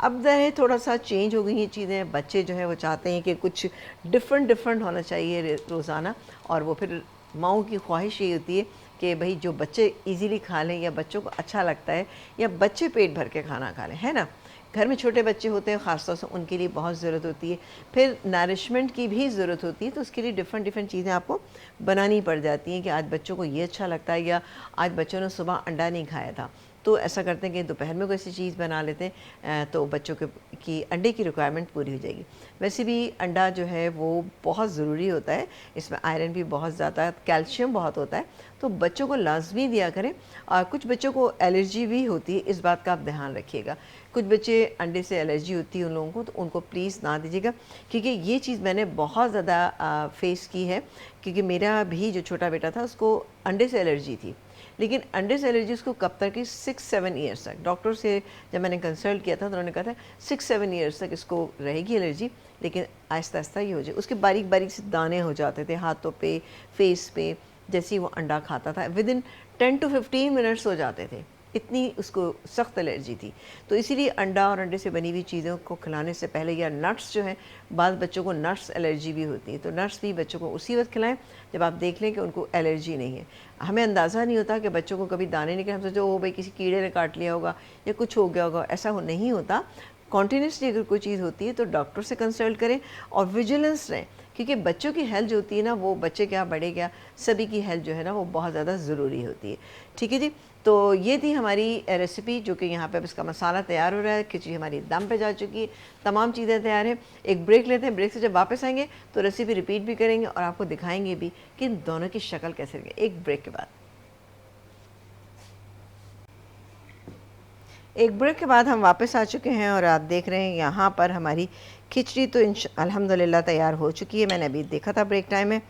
अब जो है थोड़ा सा चेंज हो गई ये चीज़ें, बच्चे जो है वो चाहते हैं कि कुछ डिफरेंट होना चाहिए रोज़ाना, और वो फिर माँओं की ख्वाहिश ये होती है कि भाई जो बच्चे इजीली खा लें, या बच्चों को अच्छा लगता है, या बच्चे पेट भर के खाना खा लें, है ना। घर में छोटे बच्चे होते हैं ख़ास तौर से, उनके लिए बहुत ज़रूरत होती है, फिर नरिशमेंट की भी ज़रूरत होती है, तो उसके लिए डिफरेंट चीज़ें आपको बनानी पड़ जाती हैं कि आज बच्चों को ये अच्छा लगता है, या आज बच्चों ने सुबह अंडा नहीं खाया था तो ऐसा करते हैं कि दोपहर में कोई ऐसी चीज़ बना लेते हैं, तो बच्चों के की अंडे की रिक्वायरमेंट पूरी हो जाएगी। वैसे भी अंडा जो है वो बहुत ज़रूरी होता है, इसमें आयरन भी बहुत ज़्यादा, कैल्शियम बहुत होता है, तो बच्चों को लाजमी दिया करें। और कुछ बच्चों को एलर्जी भी होती है, इस बात का आप ध्यान रखिएगा। कुछ बच्चे अंडे से एलर्जी होती है उन लोगों को, तो उनको प्लीज़ ना दीजिएगा, क्योंकि ये चीज़ मैंने बहुत ज़्यादा फेस की है, क्योंकि मेरा भी जो छोटा बेटा था उसको अंडे से एलर्जी थी, लेकिन अंडे से एलर्जी उसको कब तक की, 6-7 ईयर्स तक। डॉक्टर से जब मैंने कंसल्ट किया था तो उन्होंने कहा था 6-7 ईयर्स तक इसको रहेगी एलर्जी, लेकिन आहिस्ता आहिस्ता ही हो जाए। उसके बारीक से दाने हो जाते थे हाथों पे, फेस पे, जैसे ही वो अंडा खाता था विद इन 10 to 15 मिनट्स हो जाते थे, इतनी उसको सख्त एलर्जी थी। तो इसीलिए अंडा और अंडे से बनी हुई चीज़ों को खिलाने से पहले, या नट्स जो है, बाद बच्चों को नट्स एलर्जी भी होती है, तो नट्स भी बच्चों को उसी वक्त खिलाएं जब आप देख लें कि उनको एलर्जी नहीं है। हमें अंदाज़ा नहीं होता कि बच्चों को कभी दाने निकले, हम सोचते ओ भाई किसी कीड़े ने काट लिया होगा या कुछ हो गया होगा, ऐसा नहीं होता। कॉन्टीन्यूसली अगर कोई चीज़ होती है तो डॉक्टर से कंसल्ट करें और विजिलेंस रहें, क्योंकि बच्चों की हेल्थ जो होती है ना, वो बच्चे क्या बड़े क्या सभी की हेल्थ जो है ना वो बहुत ज़्यादा ज़रूरी होती है। ठीक है जी, तो ये थी हमारी रेसिपी, जो कि यहाँ पे अब इसका मसाला तैयार हो रहा है, खिचड़ी हमारी दम पे जा चुकी है, तमाम चीज़ें तैयार हैं। एक ब्रेक लेते हैं, ब्रेक से जब वापस आएंगे तो रेसिपी रिपीट भी करेंगे और आपको दिखाएंगे भी कि इन दोनों की शक्ल कैसे रहेगी, एक ब्रेक के बाद। एक ब्रेक के बाद हम वापस आ चुके हैं और आप देख रहे हैं यहाँ पर हमारी खिचड़ी तो अल्हम्दुलिल्लाह तैयार हो चुकी है। मैंने अभी देखा था ब्रेक टाइम में,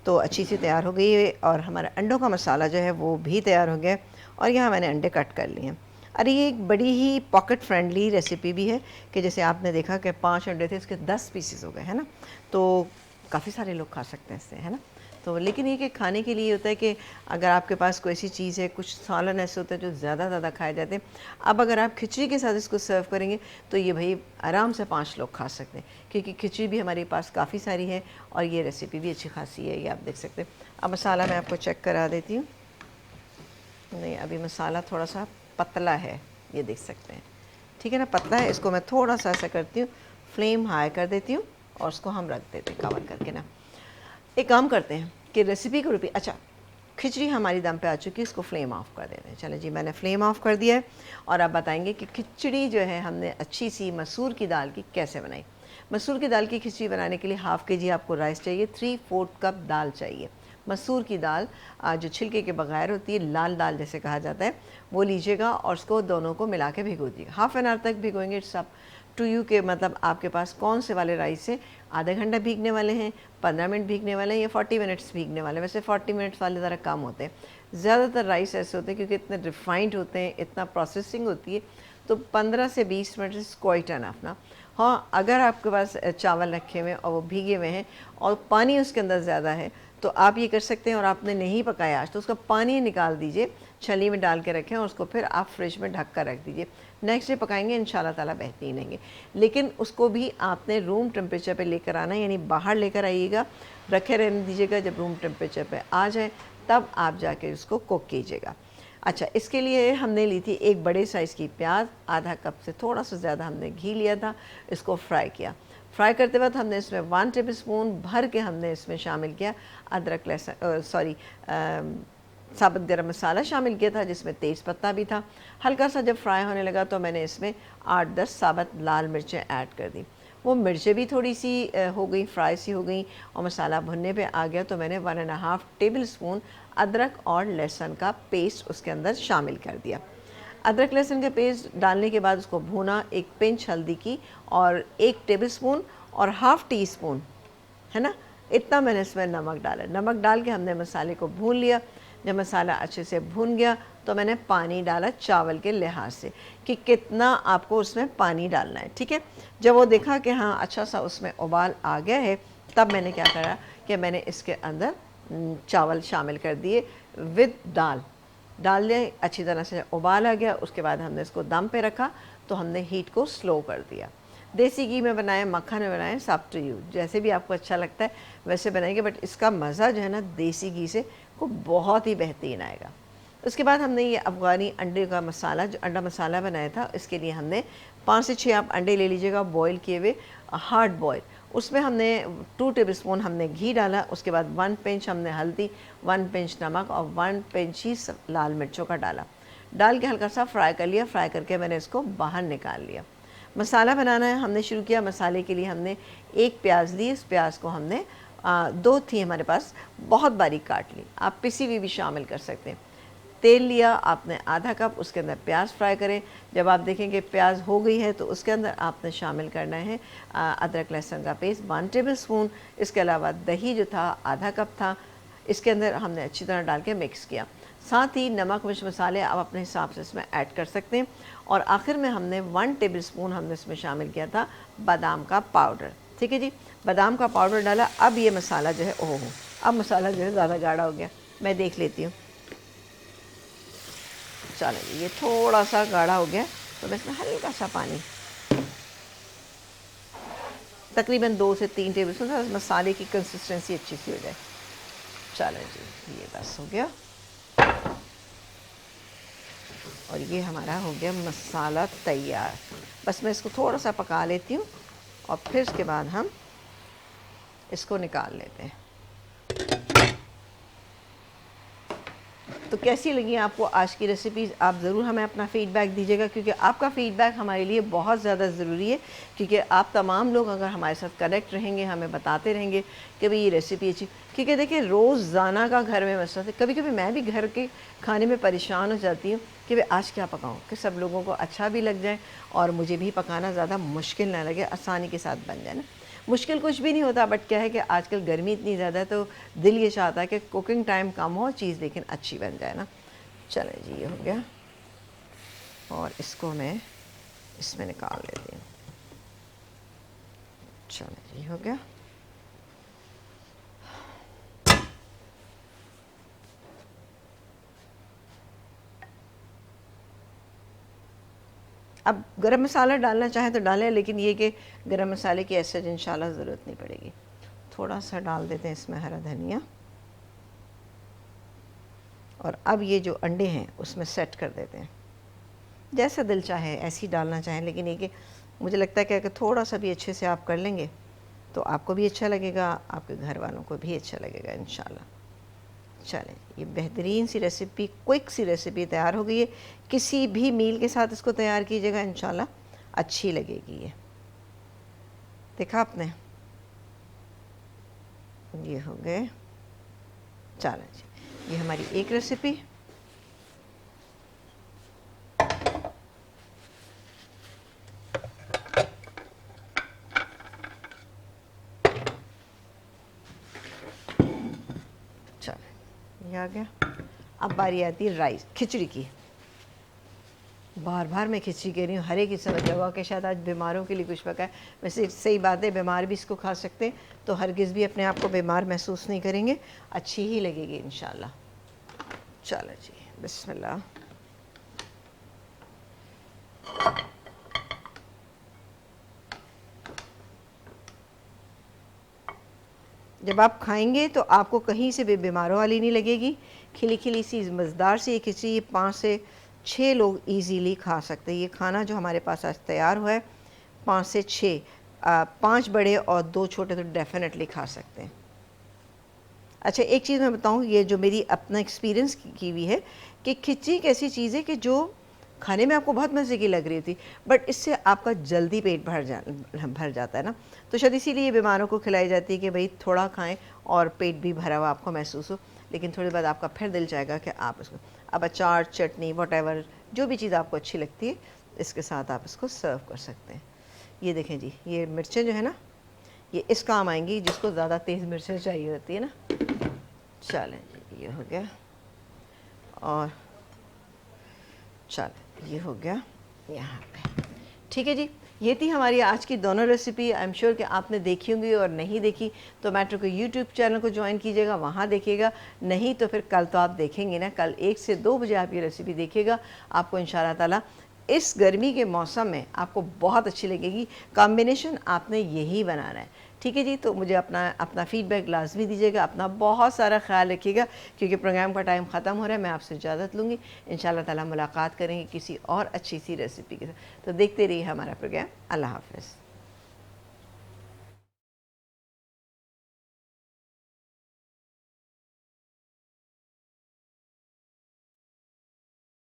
तो अच्छी सी तैयार हो गई है, और हमारा अंडों का मसाला जो है वो भी तैयार हो गया, और यहाँ मैंने अंडे कट कर लिए हैं। अरे ये एक बड़ी ही पॉकेट फ्रेंडली रेसिपी भी है कि जैसे आपने देखा कि 5 अंडे थे, इसके 10 पीसेस हो गए, है ना, तो काफ़ी सारे लोग खा सकते हैं इससे, है ना। तो लेकिन ये कि खाने के लिए होता है कि अगर आपके पास कोई ऐसी चीज़ है, कुछ सालन ऐसे होते हैं जो ज़्यादा खाए जाते हैं, अब अगर आप खिचड़ी के साथ इसको सर्व करेंगे तो ये भाई आराम से 5 लोग खा सकते हैं, क्योंकि खिचड़ी भी हमारे पास काफ़ी सारी है और ये रेसिपी भी अच्छी खासी है, ये आप देख सकते हैं। अब मसाला मैं आपको चेक करा देती हूँ। नहीं, अभी मसाला थोड़ा सा पतला है, ये देख सकते हैं, ठीक है ना, पतला है। इसको मैं थोड़ा सा ऐसा करती हूँ, फ्लेम हाई कर देती हूँ और उसको हम रख देते हैं कवर करके ना। एक काम करते हैं कि रेसिपी को रिपीट, अच्छा खिचड़ी हमारी दम पे आ चुकी है, इसको फ्लेम ऑफ कर देते हैं। चलो जी, मैंने फ्लेम ऑफ कर दिया है और अब बताएंगे कि खिचड़ी जो है हमने अच्छी सी मसूर की दाल की कैसे बनाई। मसूर की दाल की खिचड़ी बनाने के लिए हाफ़ के जी आपको राइस चाहिए, 3/4 कप दाल चाहिए। मसूर की दाल जो छिलके के बगैर होती है, लाल दाल जैसे कहा जाता है, वो लीजिएगा और उसको दोनों को मिला के भिगो दीजिएगा। हाफ़ एन आवर तक भिगोएंगे, सब टू यू के मतलब आपके पास कौन से वाले राइस है, आधा घंटा भीगने वाले हैं, 15 मिनट भीगने वाले हैं या 40 मिनट्स भीगने वाले हैं। वैसे 40 मिनट्स वाले ज़रा कम होते हैं, ज़्यादातर राइस ऐसे होते हैं क्योंकि इतने रिफाइंड होते हैं, इतना प्रोसेसिंग होती है, तो 15 से 20 मिनट इज़ क्वाइट एनफ ना। हाँ, अगर आपके पास चावल रखे हुए हैं और वो भीगे हुए हैं और पानी उसके अंदर ज़्यादा है तो आप ये कर सकते हैं, और आपने नहीं पकाया आज तो उसका पानी निकाल दीजिए, छली में डाल के रखें और उसको फिर आप फ्रिज में ढक कर रख दीजिए। नेक्स्ट डे पकाएंगे इंशाल्लाह ताला बेहतरीन रहेंगे। लेकिन उसको भी आपने रूम टेम्परेचर पे लेकर आना है, यानी बाहर लेकर आइएगा, रखे रहने दीजिएगा, जब रूम टेम्परेचर पे आ जाए तब आप जाके उसको कुक कीजिएगा। अच्छा, इसके लिए हमने ली थी एक बड़े साइज़ की प्याज, आधा कप से थोड़ा सा ज़्यादा हमने घी लिया था, इसको फ्राई किया। फ्राई करते वक्त हमने इसमें 1 टेबल स्पून भर के हमने इसमें शामिल किया अदरक लहसुन साबुत गरम मसाला शामिल किया था, जिसमें तेज़ पत्ता भी था। हल्का सा जब फ्राई होने लगा तो मैंने इसमें 8-10 साबुत लाल मिर्चें ऐड कर दी। वो मिर्चें भी थोड़ी सी हो गई, फ्राई सी हो गई और मसाला भुनने पे आ गया तो मैंने 1.5 टेबल स्पून अदरक और लहसुन का पेस्ट उसके अंदर शामिल कर दिया। अदरक लहसुन का पेस्ट डालने के बाद उसको भूना, एक पिंच हल्दी की और 1 टेबल स्पून और हाफ़ टी स्पून, है ना, इतना मैंने इसमें नमक डाला। नमक डाल के हमने मसाले को भून लिया। जब मसाला अच्छे से भून गया तो मैंने पानी डाला चावल के लिहाज से कि कितना आपको उसमें पानी डालना है, ठीक है। जब वो देखा कि हाँ अच्छा सा उसमें उबाल आ गया है, तब मैंने क्या करा कि मैंने इसके अंदर चावल शामिल कर दिए विद दाल डाल दिए। अच्छी तरह से उबाल आ गया, उसके बाद हमने इसको दम पे रखा तो हमने हीट को स्लो कर दिया। देसी घी में बनाएं, मक्खन में बनाएं, सब टू यू, जैसे भी आपको अच्छा लगता है वैसे बनाएंगे, बट इसका मज़ा जो है ना देसी घी से को बहुत ही बेहतरीन आएगा। उसके बाद हमने ये अफ़गानी अंडे का मसाला, जो अंडा मसाला बनाया था, इसके लिए हमने 5 से 6 आप अंडे ले लीजिएगा, बॉयल किए हुए, हार्ड बॉयल। उसमें हमने 2 टेबल स्पून हमने घी डाला। उसके बाद 1 पिंच हमने हल्दी, 1 पिंच नमक और 1 पिंच ही लाल मिर्चों का डाल के हल्का सा फ्राई कर लिया। फ्राई करके मैंने इसको बाहर निकाल लिया। मसाला बनाना है हमने शुरू किया। मसाले के लिए हमने एक प्याज ली, इस प्याज को हमने 2 थी हमारे पास, बहुत बारीक काट ली, आप पिसी हुई भी शामिल कर सकते हैं। तेल लिया आपने आधा कप, उसके अंदर प्याज फ्राई करें। जब आप देखेंगे प्याज हो गई है तो उसके अंदर आपने शामिल करना है अदरक लहसुन का पेस्ट 1 टेबल स्पून। इसके अलावा दही जो था आधा कप था, इसके अंदर हमने अच्छी तरह डाल के मिक्स किया। साथ ही नमक मिर्च मसाले आप अपने हिसाब से इसमें ऐड कर सकते हैं। और आखिर में हमने 1 टेबल स्पून हमने इसमें शामिल किया था बादाम का पाउडर, ठीक है जी, बादाम का पाउडर डाला। अब ये मसाला जो है, ओहो, अब मसाला जो है ज़्यादा गाढ़ा हो गया, मैं देख लेती हूँ। चलो ये थोड़ा सा गाढ़ा हो गया तो मैं इसमें हल्का सा पानी, तकरीबन 2 से 3 टेबल स्पून, मसाले की कंसिस्टेंसी अच्छी सी हो जाए। चलो जी, ये बस हो गया और ये हमारा हो गया मसाला तैयार। बस मैं इसको थोड़ा सा पका लेती हूँ और फिर उसके बाद हम इसको निकाल लेते हैं। तो कैसी लगी आपको आज की रेसिपीज़, आप ज़रूर हमें अपना फ़ीडबैक दीजिएगा, क्योंकि आपका फ़ीडबैक हमारे लिए बहुत ज़्यादा ज़रूरी है। क्योंकि आप तमाम लोग अगर हमारे साथ कनेक्ट रहेंगे, हमें बताते रहेंगे कि भाई ये रेसिपी अच्छी, क्योंकि देखिए रोज़ाना का घर में मसला है। कभी कभी मैं भी घर के खाने में परेशान हो जाती हूँ कि भाई आज क्या पकाऊँ कि सब लोगों को अच्छा भी लग जाए और मुझे भी पकाना ज़्यादा मुश्किल ना लगे, आसानी के साथ बन जाए ना। मुश्किल कुछ भी नहीं होता, बट क्या है कि आजकल गर्मी इतनी ज़्यादा है तो दिल ये चाहता है कि कुकिंग टाइम कम हो, चीज़ लेकिन अच्छी बन जाए ना। चले जी, ये हो गया और इसको मैं इसमें निकाल लेती हूँ। चले जी, हो गया। अब गरम मसाला डालना चाहें तो डालें, लेकिन ये कि गरम मसाले की ऐसे इंशाल्लाह ज़रूरत नहीं पड़ेगी। थोड़ा सा डाल देते हैं इसमें हरा धनिया और अब ये जो अंडे हैं उसमें सेट कर देते हैं। जैसा दिल चाहे ऐसे ही डालना चाहें, लेकिन ये कि मुझे लगता है कि अगर थोड़ा सा भी अच्छे से आप कर लेंगे तो आपको भी अच्छा लगेगा, आपके घर वालों को भी अच्छा लगेगा इंशाल्लाह। चलें, ये बेहतरीन सी रेसिपी, क्विक सी रेसिपी तैयार हो गई है। किसी भी मील के साथ इसको तैयार कीजिएगा, इंशाल्लाह अच्छी लगेगी। ये देखा आपने, ये हो गए। चलें जी, ये हमारी एक रेसिपी। चलें, ये आ गया। अब बारी आती है राइस, खिचड़ी की। बार बार मैं खिचड़ी कह रही हूँ, हर एक ही समझ लगा कि शायद आज बीमारों के लिए कुछ पका है। वैसे सही बात है, बीमार भी इसको खा सकते हैं, तो हरगिज़ भी अपने आप को बीमार महसूस नहीं करेंगे, अच्छी ही लगेगी इंशाल्लाह। चलो जी, बिस्मिल्लाह। जब आप खाएंगे तो आपको कहीं से भी बीमारों वाली नहीं लगेगी। खिली खिली सी मज़ेदार सी ये खिचड़ी 5 से 6 लोग इजीली खा सकते हैं। ये खाना जो हमारे पास आज तैयार हुआ है 5 से 6, 5 बड़े और 2 छोटे तो डेफिनेटली खा सकते हैं। अच्छा, एक चीज़ मैं बताऊँ, ये जो मेरी अपना एक्सपीरियंस की हुई है कि खिचड़ी एक ऐसी चीज़ है कि जो खाने में आपको बहुत मज़े की लग रही थी, बट इससे आपका जल्दी पेट भर जाता है ना, तो शायद इसीलिए बीमारों को खिलाई जाती है कि भाई थोड़ा खाएं और पेट भी भरा हुआ आपको महसूस हो, लेकिन थोड़ी बाद आपका फिर दिल चाहेगा कि आप इसको, अब अचार, चटनी, वट जो भी चीज़ आपको अच्छी लगती है इसके साथ आप इसको सर्व कर सकते हैं। ये देखें जी, ये मिर्चें जो है ना, ये इस काम आएंगी जिसको ज़्यादा तेज़ मिर्चें चाहिए होती है ना। चलें जी, ये हो गया, और चलें ये हो गया यहाँ पे। ठीक है जी, ये थी हमारी आज की दोनों रेसिपी। आई एम श्योर कि आपने देखी होंगी, और नहीं देखी तो मेट्रो के यूट्यूब चैनल को ज्वाइन कीजिएगा, वहाँ देखिएगा। नहीं तो फिर कल तो आप देखेंगे ना, कल 1 से 2 बजे आप ये रेसिपी देखिएगा। आपको इंशाअल्लाह ताला इस गर्मी के मौसम में आपको बहुत अच्छी लगेगी। कॉम्बिनेशन आपने यही बनाना है। ठीक है जी, तो मुझे अपना फ़ीडबैक लाजमी दीजिएगा। अपना बहुत सारा ख्याल रखिएगा, क्योंकि प्रोग्राम का टाइम ख़त्म हो रहा है। मैं आपसे इजाज़त लूँगी, इंशाअल्लाह ताला मुलाकात करेंगे किसी और अच्छी सी रेसिपी के साथ। तो देखते रहिए हमारा प्रोग्राम। अल्लाह हाफ़िज़।